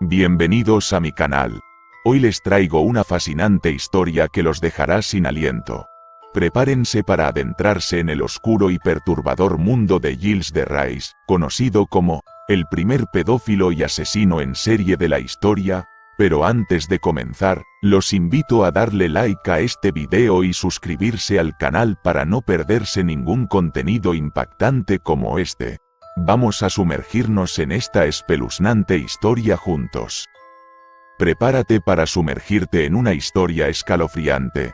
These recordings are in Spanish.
Bienvenidos a mi canal. Hoy les traigo una fascinante historia que los dejará sin aliento. Prepárense para adentrarse en el oscuro y perturbador mundo de Gilles de Rais, conocido como el primer pedófilo y asesino en serie de la historia. Pero antes de comenzar, los invito a darle like a este video y suscribirse al canal para no perderse ningún contenido impactante como este. Vamos a sumergirnos en esta espeluznante historia juntos. Prepárate para sumergirte en una historia escalofriante.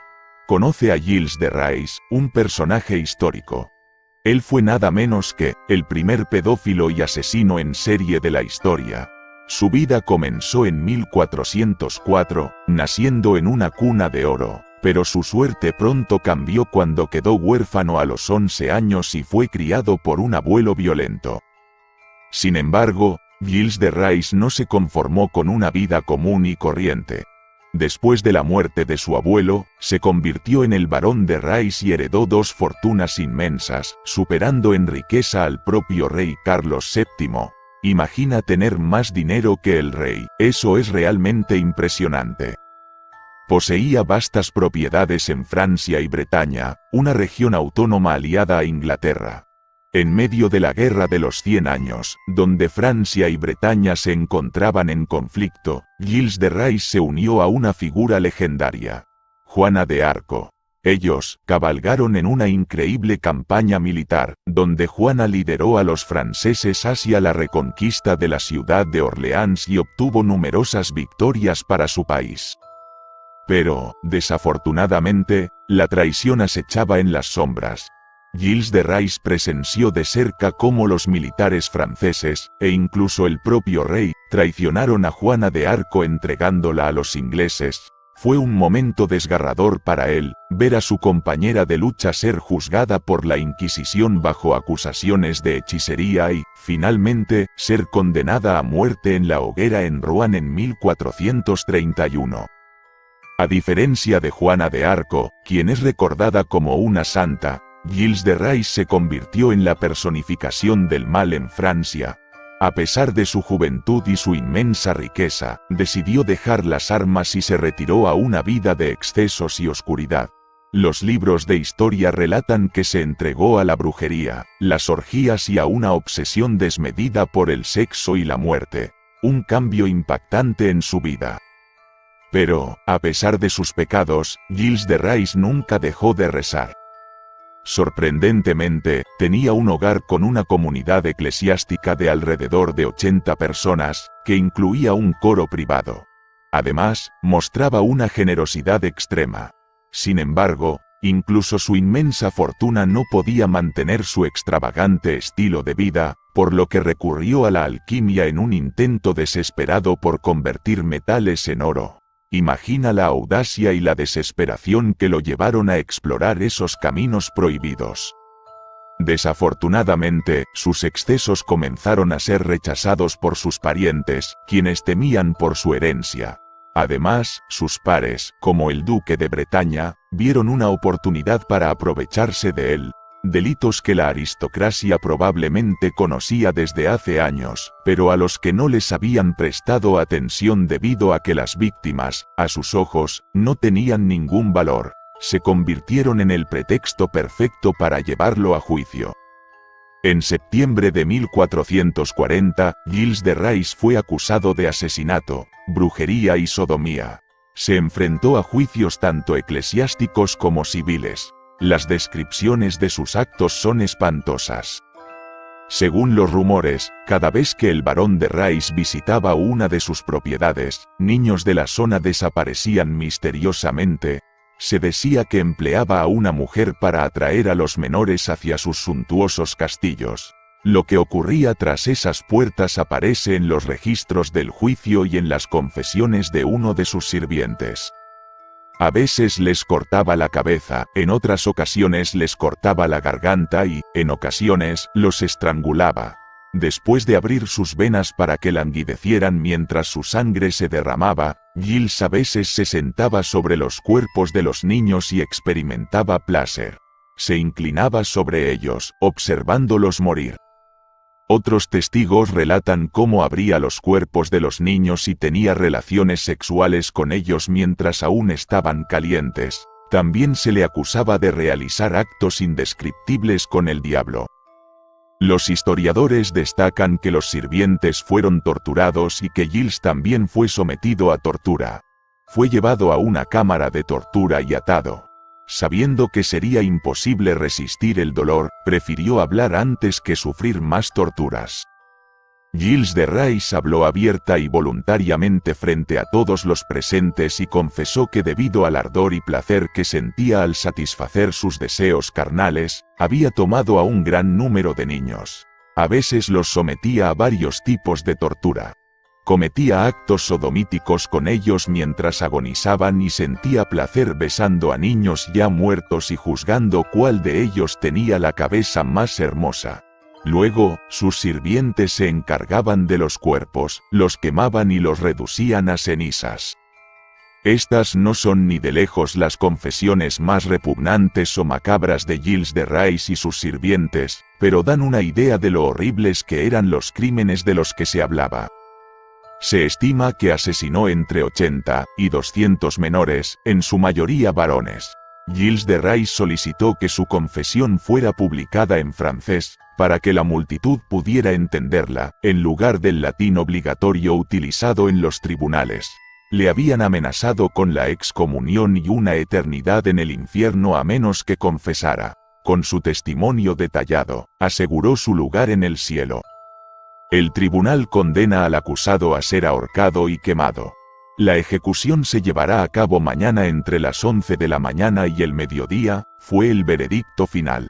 Conoce a Gilles de Rais, un personaje histórico. Él fue nada menos que el primer pedófilo y asesino en serie de la historia. Su vida comenzó en 1404, naciendo en una cuna de oro, pero su suerte pronto cambió cuando quedó huérfano a los 11 años y fue criado por un abuelo violento. Sin embargo, Gilles de Rais no se conformó con una vida común y corriente. Después de la muerte de su abuelo, se convirtió en el barón de Rais y heredó dos fortunas inmensas, superando en riqueza al propio rey Carlos VII. Imagina tener más dinero que el rey, eso es realmente impresionante. Poseía vastas propiedades en Francia y Bretaña, una región autónoma aliada a Inglaterra. En medio de la Guerra de los 100 años, donde Francia y Bretaña se encontraban en conflicto, Gilles de Rais se unió a una figura legendaria, Juana de Arco. Ellos cabalgaron en una increíble campaña militar, donde Juana lideró a los franceses hacia la reconquista de la ciudad de Orleans y obtuvo numerosas victorias para su país. Pero, desafortunadamente, la traición acechaba en las sombras. Gilles de Rais presenció de cerca cómo los militares franceses, e incluso el propio rey, traicionaron a Juana de Arco entregándola a los ingleses. Fue un momento desgarrador para él, ver a su compañera de lucha ser juzgada por la Inquisición bajo acusaciones de hechicería y, finalmente, ser condenada a muerte en la hoguera en Rouen en 1431. A diferencia de Juana de Arco, quien es recordada como una santa, Gilles de Rais se convirtió en la personificación del mal en Francia. A pesar de su juventud y su inmensa riqueza, decidió dejar las armas y se retiró a una vida de excesos y oscuridad. Los libros de historia relatan que se entregó a la brujería, las orgías y a una obsesión desmedida por el sexo y la muerte. Un cambio impactante en su vida. Pero, a pesar de sus pecados, Gilles de Rais nunca dejó de rezar. Sorprendentemente, tenía un hogar con una comunidad eclesiástica de alrededor de 80 personas, que incluía un coro privado. Además, mostraba una generosidad extrema. Sin embargo, incluso su inmensa fortuna no podía mantener su extravagante estilo de vida, por lo que recurrió a la alquimia en un intento desesperado por convertir metales en oro. Imagina la audacia y la desesperación que lo llevaron a explorar esos caminos prohibidos. Desafortunadamente, sus excesos comenzaron a ser rechazados por sus parientes, quienes temían por su herencia. Además, sus pares, como el duque de Bretaña, vieron una oportunidad para aprovecharse de él. Delitos que la aristocracia probablemente conocía desde hace años, pero a los que no les habían prestado atención debido a que las víctimas, a sus ojos, no tenían ningún valor. Se convirtieron en el pretexto perfecto para llevarlo a juicio. En septiembre de 1440, Gilles de Rais fue acusado de asesinato, brujería y sodomía. Se enfrentó a juicios tanto eclesiásticos como civiles. Las descripciones de sus actos son espantosas. Según los rumores, cada vez que el barón de Rais visitaba una de sus propiedades, niños de la zona desaparecían misteriosamente. Se decía que empleaba a una mujer para atraer a los menores hacia sus suntuosos castillos. Lo que ocurría tras esas puertas aparece en los registros del juicio y en las confesiones de uno de sus sirvientes. A veces les cortaba la cabeza, en otras ocasiones les cortaba la garganta y, en ocasiones, los estrangulaba. Después de abrir sus venas para que languidecieran mientras su sangre se derramaba, Gilles a veces se sentaba sobre los cuerpos de los niños y experimentaba placer. Se inclinaba sobre ellos, observándolos morir. Otros testigos relatan cómo abría los cuerpos de los niños y tenía relaciones sexuales con ellos mientras aún estaban calientes. También se le acusaba de realizar actos indescriptibles con el diablo. Los historiadores destacan que los sirvientes fueron torturados y que Giles también fue sometido a tortura. Fue llevado a una cámara de tortura y atado. Sabiendo que sería imposible resistir el dolor, prefirió hablar antes que sufrir más torturas. Giles de Rhys habló abierta y voluntariamente frente a todos los presentes y confesó que debido al ardor y placer que sentía al satisfacer sus deseos carnales, había tomado a un gran número de niños. A veces los sometía a varios tipos de tortura. Cometía actos sodomíticos con ellos mientras agonizaban y sentía placer besando a niños ya muertos y juzgando cuál de ellos tenía la cabeza más hermosa. Luego, sus sirvientes se encargaban de los cuerpos, los quemaban y los reducían a cenizas. Estas no son ni de lejos las confesiones más repugnantes o macabras de Giles de Rhys y sus sirvientes, pero dan una idea de lo horribles que eran los crímenes de los que se hablaba. Se estima que asesinó entre 80 y 200 menores, en su mayoría varones. Giles de Rhys solicitó que su confesión fuera publicada en francés, para que la multitud pudiera entenderla, en lugar del latín obligatorio utilizado en los tribunales. Le habían amenazado con la excomunión y una eternidad en el infierno a menos que confesara. Con su testimonio detallado, aseguró su lugar en el cielo. El tribunal condena al acusado a ser ahorcado y quemado. La ejecución se llevará a cabo mañana entre las 11 de la mañana y el mediodía, fue el veredicto final.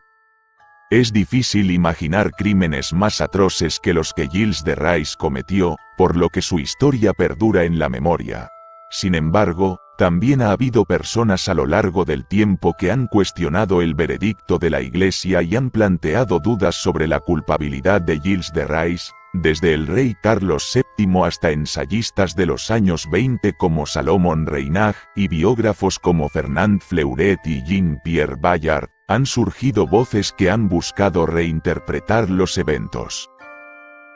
Es difícil imaginar crímenes más atroces que los que Giles de Rhys cometió, por lo que su historia perdura en la memoria. Sin embargo, también ha habido personas a lo largo del tiempo que han cuestionado el veredicto de la Iglesia y han planteado dudas sobre la culpabilidad de Giles de Rhys, desde el rey Carlos VII hasta ensayistas de los años 20 como Salomon Reinach y biógrafos como Fernand Fleuret y Jean-Pierre Bayard. Han surgido voces que han buscado reinterpretar los eventos.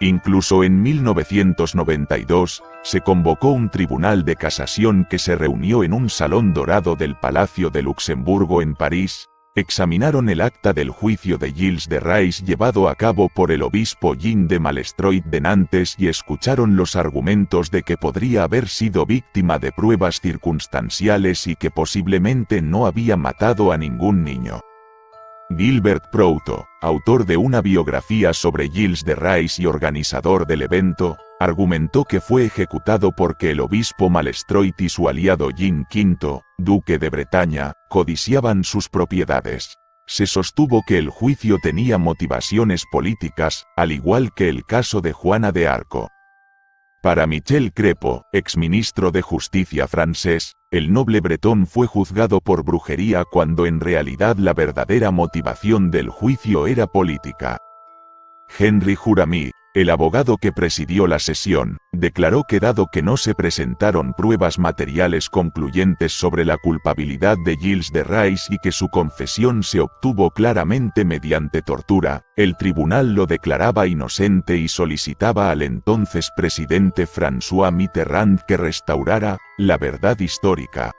Incluso en 1992, se convocó un tribunal de casación que se reunió en un salón dorado del Palacio de Luxemburgo en París. Examinaron el acta del juicio de Giles de Rhys llevado a cabo por el obispo Jean de Malestroit de Nantes y escucharon los argumentos de que podría haber sido víctima de pruebas circunstanciales y que posiblemente no había matado a ningún niño. Gilbert Proutot, autor de una biografía sobre Giles de Rhys y organizador del evento, argumentó que fue ejecutado porque el obispo Malestroit y su aliado Jean V, duque de Bretaña, codiciaban sus propiedades. Se sostuvo que el juicio tenía motivaciones políticas, al igual que el caso de Juana de Arco. Para Michel Crepo, exministro de Justicia francés, el noble bretón fue juzgado por brujería cuando en realidad la verdadera motivación del juicio era política. Henry Juramy, el abogado que presidió la sesión, declaró que dado que no se presentaron pruebas materiales concluyentes sobre la culpabilidad de Giles de Rhys y que su confesión se obtuvo claramente mediante tortura, el tribunal lo declaraba inocente y solicitaba al entonces presidente François Mitterrand que restaurara la verdad histórica.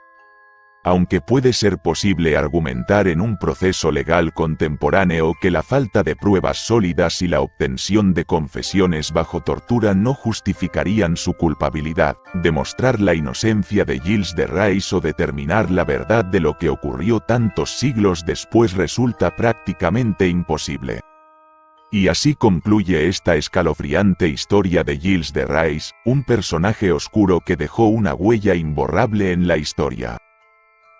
Aunque puede ser posible argumentar en un proceso legal contemporáneo que la falta de pruebas sólidas y la obtención de confesiones bajo tortura no justificarían su culpabilidad, demostrar la inocencia de Giles de Rhys o determinar la verdad de lo que ocurrió tantos siglos después resulta prácticamente imposible. Y así concluye esta escalofriante historia de Giles de Rhys, un personaje oscuro que dejó una huella imborrable en la historia.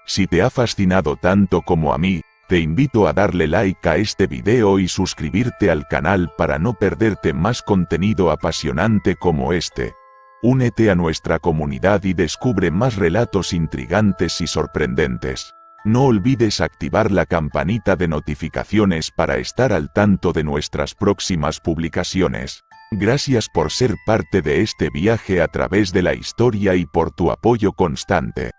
Si te ha fascinado tanto como a mí, te invito a darle like a este video y suscribirte al canal para no perderte más contenido apasionante como este. Únete a nuestra comunidad y descubre más relatos intrigantes y sorprendentes. No olvides activar la campanita de notificaciones para estar al tanto de nuestras próximas publicaciones. Gracias por ser parte de este viaje a través de la historia y por tu apoyo constante.